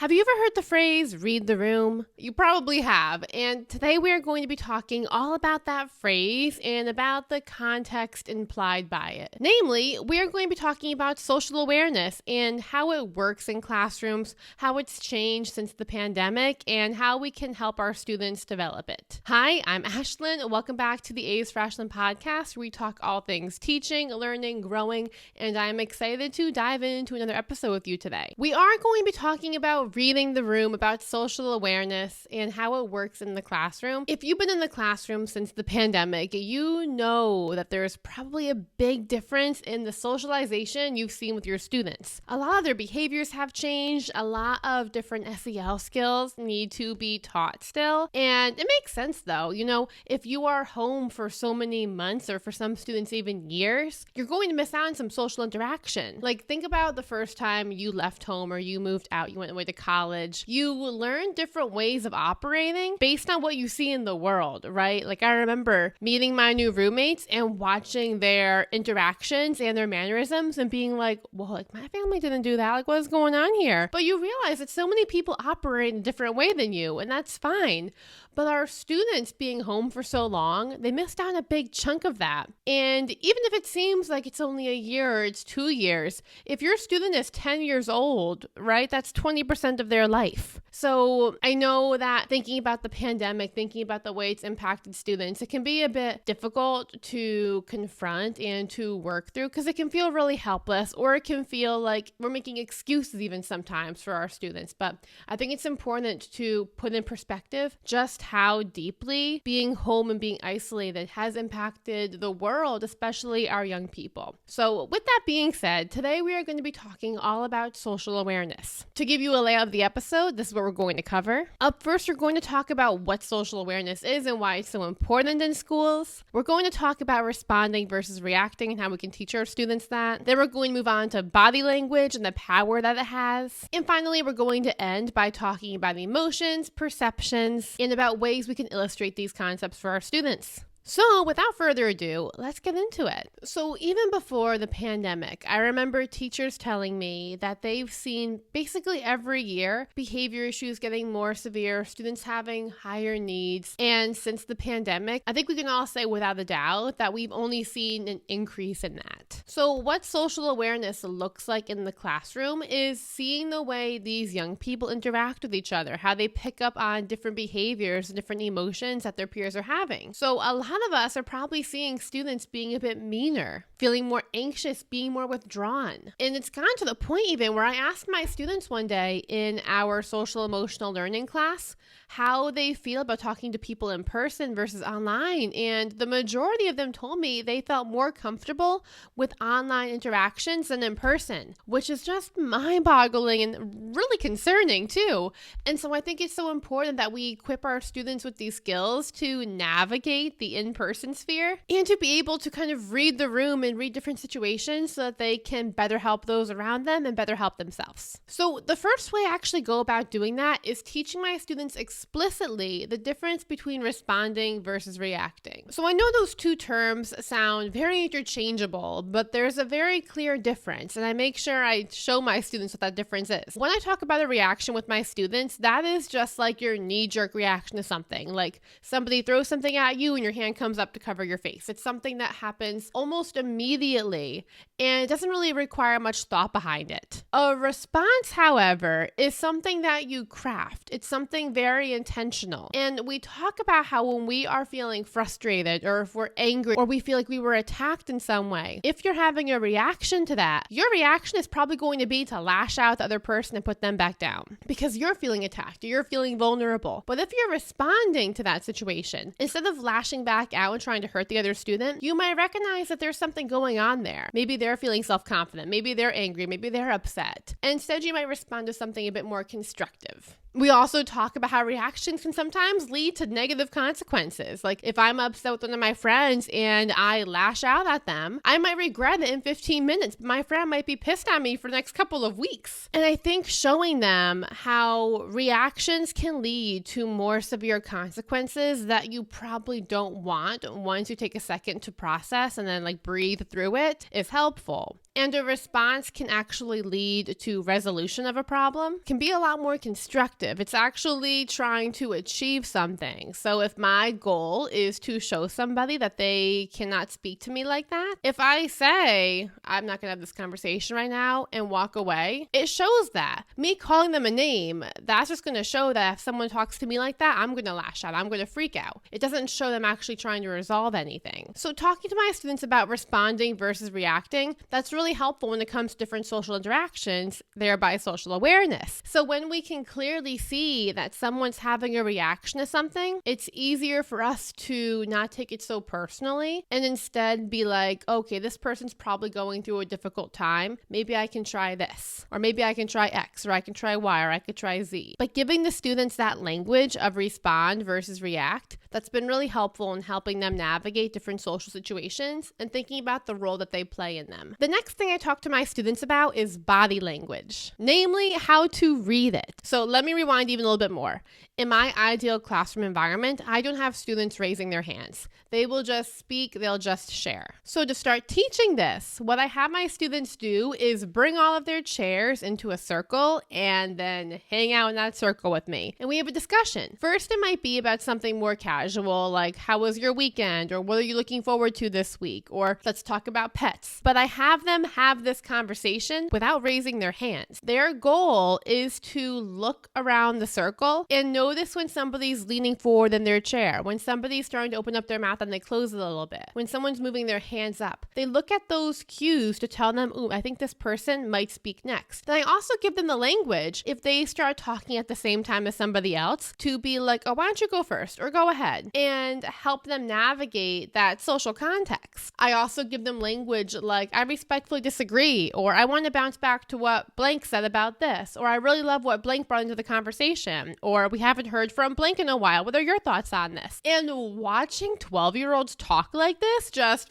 Have you ever heard the phrase, read the room? You probably have, and today we are going to be talking all about that phrase and about the context implied by it. Namely, we are going to be talking about social awareness and how it works in classrooms, how it's changed since the pandemic, and how we can help our students develop it. Hi, I'm Ashlyn. Welcome back to the A's for Ashlyn podcast, where we talk all things teaching, learning, growing, and I'm excited to dive into another episode with you today. We are going to be talking about reading the room, about social awareness and how it works in the classroom. If you've been in the classroom since the pandemic, you know that there's probably a big difference in the socialization you've seen with your students. A lot of their behaviors have changed. A lot of different SEL skills need to be taught still. And it makes sense though. You know, if you are home for so many months or for some students even years, you're going to miss out on some social interaction. Like think about the first time you left home or you moved out, you went away to college. You learn different ways of operating based on what you see in the world, right? Like I remember meeting my new roommates and watching their interactions and their mannerisms and being like, well, like my family didn't do that. Like what is going on here? But you realize that so many people operate in a different way than you, and that's fine. But our students being home for so long, they missed out on a big chunk of that. And even if it seems like it's only a year or it's 2 years, if your student is 10 years old, right, that's 20% of their life. So I know that thinking about the pandemic, thinking about the way it's impacted students, it can be a bit difficult to confront and to work through because it can feel really helpless, or it can feel like we're making excuses even sometimes for our students. But I think it's important to put in perspective just how deeply being home and being isolated has impacted the world, especially our young people. So with that being said, today we are going to be talking all about social awareness. To give you a layout of the episode, this is what we're going to cover. Up first, we're going to talk about what social awareness is and why it's so important in schools. We're going to talk about responding versus reacting and how we can teach our students that. Then we're going to move on to body language and the power that it has. And finally, we're going to end by talking about emotions, perceptions, and about ways we can illustrate these concepts for our students. So without further ado, let's get into it. So even before the pandemic, I remember teachers telling me that they've seen basically every year behavior issues getting more severe, students having higher needs. And since the pandemic, I think we can all say without a doubt that we've only seen an increase in that. So what social awareness looks like in the classroom is seeing the way these young people interact with each other, how they pick up on different behaviors and different emotions that their peers are having. So a lot of us are probably seeing students being a bit meaner, feeling more anxious, being more withdrawn. And it's gone to the point even where I asked my students one day in our social emotional learning class how they feel about talking to people in person versus online. And the majority of them told me they felt more comfortable with online interactions than in person, which is just mind-boggling and really concerning too. And so I think it's so important that we equip our students with these skills to navigate the in-person sphere and to be able to kind of read the room and read different situations so that they can better help those around them and better help themselves. So the first way I actually go about doing that is teaching my students explicitly the difference between responding versus reacting. So I know those two terms sound very interchangeable, but there's a very clear difference, and I make sure I show my students what that difference is. When I talk about a reaction with my students, that is just like your knee-jerk reaction to something. Like somebody throws something at you and your hand comes up to cover your face. It's something that happens almost immediately, and it doesn't really require much thought behind it. A response, however, is something that you craft. It's something very intentional. And we talk about how when we are feeling frustrated or if we're angry or we feel like we were attacked in some way, if you're having a reaction to that, your reaction is probably going to be to lash out at the other person and put them back down because you're feeling attacked or you're feeling vulnerable. But if you're responding to that situation, instead of lashing back out and trying to hurt the other student, you might recognize that there's something going on there. Maybe they're feeling self-confident. Maybe they're angry. Maybe they're upset. And instead, you might respond to something a bit more constructive. We also talk about how reactions can sometimes lead to negative consequences. Like if I'm upset with one of my friends and I lash out at them, I might regret it in 15 minutes. But my friend might be pissed at me for the next couple of weeks. And I think showing them how reactions can lead to more severe consequences that you probably don't want once you take a second to process and then like breathe through it is helpful. and a response can actually lead to resolution of a problem, can be a lot more constructive. It's actually trying to achieve something. So if my goal is to show somebody that they cannot speak to me like that, if I say, I'm not going to have this conversation right now and walk away, it shows that. Me calling them a name, that's just going to show that if someone talks to me like that, I'm going to lash out. I'm going to freak out. It doesn't show them actually trying to resolve anything. So talking to my students about responding versus reacting, that's really helpful when it comes to different social interactions, thereby social awareness. So when we can clearly see that someone's having a reaction to something, it's easier for us to not take it so personally and instead be like, okay, this person's probably going through a difficult time. Maybe I can try this, or maybe I can try X, or I can try Y, or I could try Z. But giving the students that language of respond versus react, that's been really helpful in helping them navigate different social situations and thinking about the role that they play in them. The next thing I talk to my students about is body language, namely how to read it. So let me rewind even a little bit more. In my ideal classroom environment, I don't have students raising their hands. They will just speak, they'll just share. So to start teaching this, what I have my students do is bring all of their chairs into a circle and then hang out in that circle with me. And we have a discussion. First, it might be about something more casual, like how was your weekend? Or what are you looking forward to this week? Or let's talk about pets. But I have them have this conversation without raising their hands. Their goal is to look around the circle and notice when somebody's leaning forward in their chair, when somebody's starting to open up their mouth and they close it a little bit, when someone's moving their hands up. They look at those cues to tell them, ooh, I think this person might speak next. Then I also give them the language if they start talking at the same time as somebody else to be like, oh, why don't you go first or go ahead, and help them navigate that social context. I also give them language like, I respectfully disagree, or I want to bounce back to what blank said about this, or I really love what blank brought into the conversation, or we haven't heard from blank in a while. What are your thoughts on this? And watching 12-year-olds talk like this, just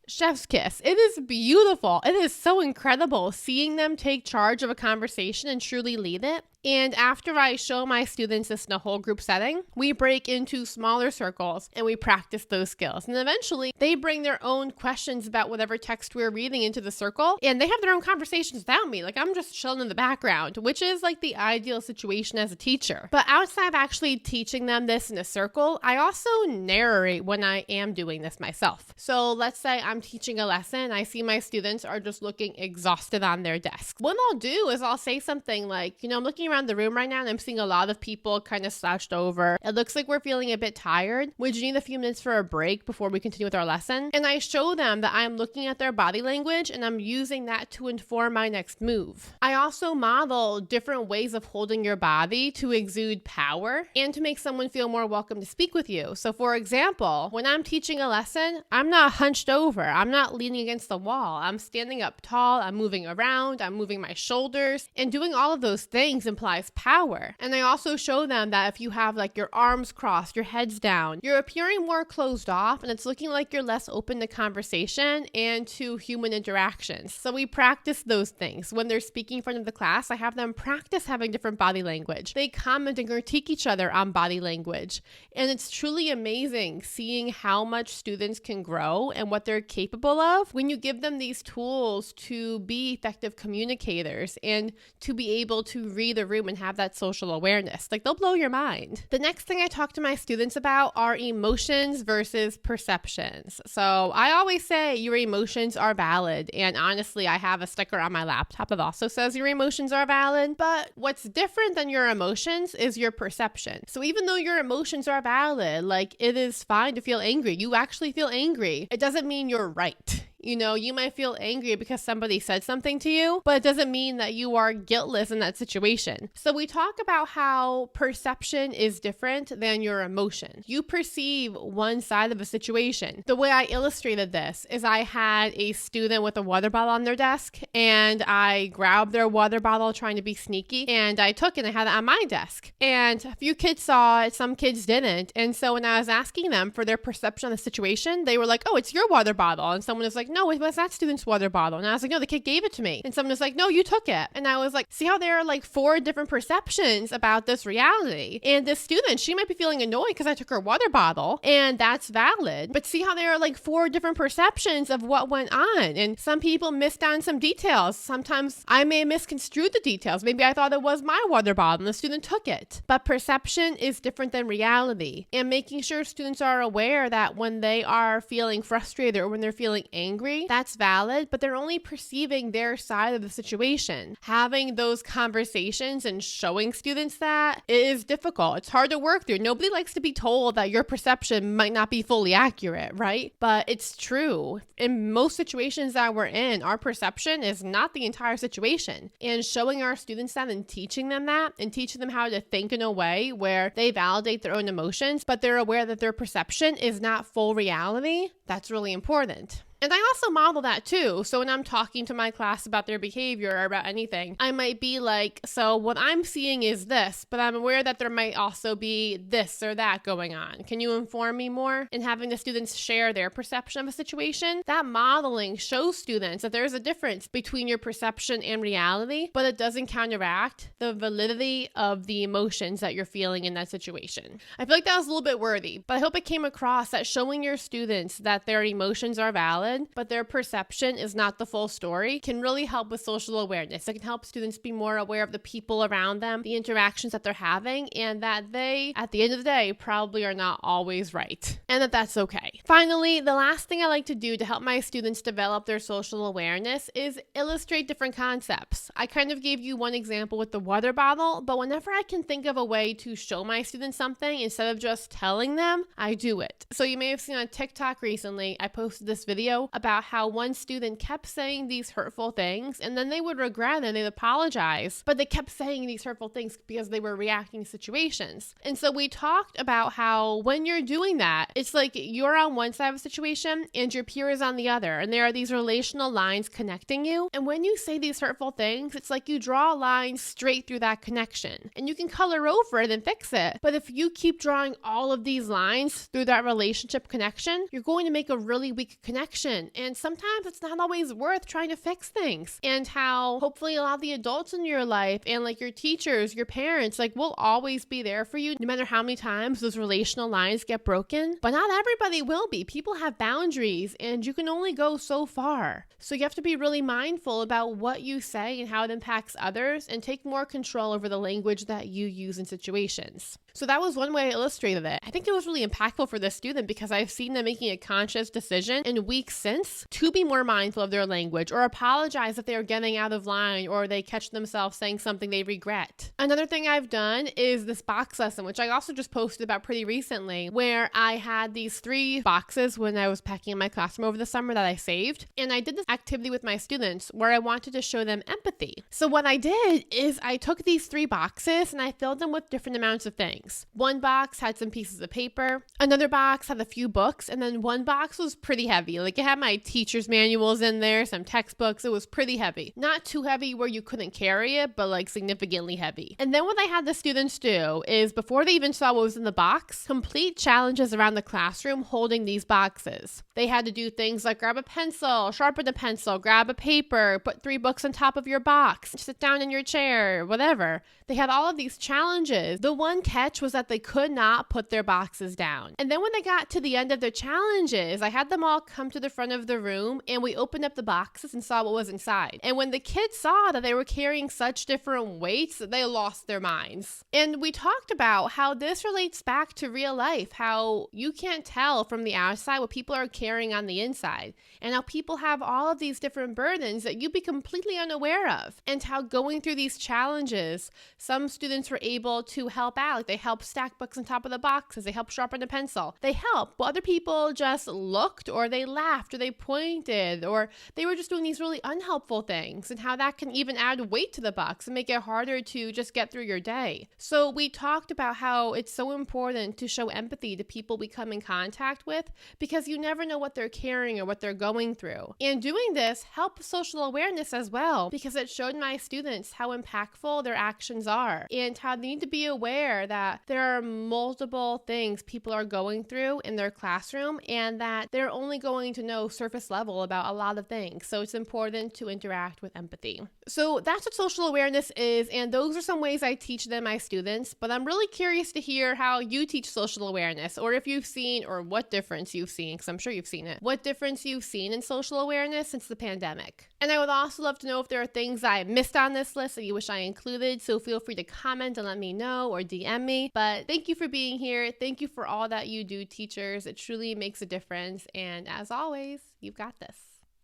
chef's kiss. It is beautiful. It is so incredible seeing them take charge of a conversation and truly lead it. And after I show my students this in a whole group setting, we break into smaller circles and we practice those skills. And eventually they bring their own questions about whatever text we're reading into the circle, and they have their own conversations without me. Like, I'm just chilling in the background, which is like the ideal situation as a teacher. But outside of actually teaching them this in a circle, I also narrate when I am doing this myself. So let's say I'm teaching a lesson. I see my students are just looking exhausted on their desk. What I'll do is I'll say something like, I'm looking around the room right now and I'm seeing a lot of people kind of slouched over. It looks like we're feeling a bit tired. Would you need a few minutes for a break before we continue with our lesson? And I show them that I'm looking at their body language and I'm using that to inform my next move. I also model different ways of holding your body to exude power and to make someone feel more welcome to speak with you. So for example, when I'm teaching a lesson, I'm not hunched over. I'm not leaning against the wall. I'm standing up tall. I'm moving around. I'm moving my shoulders, and doing all of those things implies power. And I also show them that if you have like your arms crossed, your head's down, you're appearing more closed off and it's looking like you're less open to conversation and to human interactions. So we practice those things. When they're speaking in front of the class, I have them practice having different body language. They comment and critique each other on body language. And it's truly amazing seeing how much students can grow and what they're capable of when you give them these tools to be effective communicators and to be able to read the room and have that social awareness. Like, they'll blow your mind. The next thing I talk to my students about are emotions versus perceptions. So I always say your emotions are valid. And honestly, I have a sticker on my laptop that also says your emotions are valid. But what's different than your emotions is your perception. So even though your emotions are valid, like, it is fine to feel angry. You actually feel angry. It doesn't mean you're right. You might feel angry because somebody said something to you, but it doesn't mean that you are guiltless in that situation. So we talk about how perception is different than your emotion. You perceive one side of a situation. The way I illustrated this is I had a student with a water bottle on their desk, and I grabbed their water bottle trying to be sneaky, and I took it and I had it on my desk. And a few kids saw it, some kids didn't. And so when I was asking them for their perception of the situation, they were like, oh, it's your water bottle. And someone was like, no, it was that student's water bottle. And I was like, no, the kid gave it to me. And someone was like, no, you took it. And I was like, see how there are like 4 different perceptions about this reality. And this student, she might be feeling annoyed because I took her water bottle, and that's valid. But see how there are like 4 different perceptions of what went on. And some people missed on some details. Sometimes I may have misconstrued the details. Maybe I thought it was my water bottle and the student took it. But perception is different than reality. And making sure students are aware that when they are feeling frustrated or when they're feeling angry, that's valid, but they're only perceiving their side of the situation. Having those conversations and showing students that is difficult. It's hard to work through. Nobody likes to be told that your perception might not be fully accurate, right? But it's true. In most situations that we're in, our perception is not the entire situation. And showing our students that and teaching them that and teaching them how to think in a way where they validate their own emotions, but they're aware that their perception is not full reality, that's really important. And I also model that too. So when I'm talking to my class about their behavior or about anything, I might be like, so what I'm seeing is this, but I'm aware that there might also be this or that going on. Can you inform me more? And having the students share their perception of a situation, that modeling shows students that there's a difference between your perception and reality, but it doesn't counteract the validity of the emotions that you're feeling in that situation. I feel like that was a little bit wordy, but I hope it came across that showing your students that their emotions are valid, but their perception is not the full story, can really help with social awareness. It can help students be more aware of the people around them, the interactions that they're having, and that they, at the end of the day, probably are not always right, and that that's okay. Finally, the last thing I like to do to help my students develop their social awareness is illustrate different concepts. I kind of gave you one example with the water bottle, but whenever I can think of a way to show my students something instead of just telling them, I do it. So you may have seen on TikTok recently, I posted this video about how one student kept saying these hurtful things and then they would regret it and they'd apologize, but they kept saying these hurtful things because they were reacting to situations. And so we talked about how when you're doing that, it's like you're on one side of a situation and your peer is on the other, and there are these relational lines connecting you. And when you say these hurtful things, it's like you draw a line straight through that connection, and you can color over it and fix it. But if you keep drawing all of these lines through that relationship connection, you're going to make a really weak connection. And sometimes it's not always worth trying to fix things. And how hopefully a lot of the adults in your life and like your teachers, your parents, like will always be there for you no matter how many times those relational lines get broken. But not everybody will be. People have boundaries and you can only go so far. So you have to be really mindful about what you say and how it impacts others, and take more control over the language that you use in situations. So that was one way I illustrated it. I think it was really impactful for this student because I've seen them making a conscious decision in weeks since to be more mindful of their language or apologize if they're getting out of line or they catch themselves saying something they regret. Another thing I've done is this box lesson, which I also just posted about pretty recently, where I had these 3 boxes when I was packing in my classroom over the summer that I saved. And I did this activity with my students where I wanted to show them empathy. So what I did is I took these 3 boxes and I filled them with different amounts of things. One box had some pieces of paper, another box had a few books, and then one box was pretty heavy. Like it had my teacher's manuals in there, some textbooks. It was pretty heavy. Not too heavy where you couldn't carry it, but like significantly heavy. And then what I had the students do is, before they even saw what was in the box, complete challenges around the classroom holding these boxes. They had to do things like grab a pencil, sharpen a pencil, grab a paper, put 3 books on top of your box, sit down in your chair, whatever. They had all of these challenges. The one catch was that they could not put their boxes down. And then when they got to the end of their challenges, I had them all come to the front of the room and we opened up the boxes and saw what was inside. And when the kids saw that they were carrying such different weights, they lost their minds. And we talked about how this relates back to real life, how you can't tell from the outside what people are carrying on the inside, and how people have all of these different burdens that you'd be completely unaware of, and how going through these challenges, some students were able to help out. Like they helped stack books on top of the boxes, they helped sharpen a pencil, they helped, but other people just looked, or they laughed, or they pointed, or they were just doing these really unhelpful things, and how that can even add weight to the box and make it harder to just get through your day. So we talked about how it's so important to show empathy to people we come in contact with, because you never know what they're carrying or what they're going through. And doing this helped social awareness as well, because it showed my students how impactful their actions are and how they need to be aware that there are multiple things people are going through in their classroom, and that they're only going to know, surface level about a lot of things. So it's important to interact with empathy. So that's what social awareness is, and those are some ways I teach them, my students. But I'm really curious to hear how you teach social awareness, or if you've seen, or what difference you've seen, because I'm sure you've seen it. What difference you've seen in social awareness since the pandemic. And I would also love to know if there are things I missed on this list that you wish I included, so feel free to comment and let me know or DM me. But thank you for being here. Thank you for all that you do, teachers. It truly makes a difference. And as always, you've got this.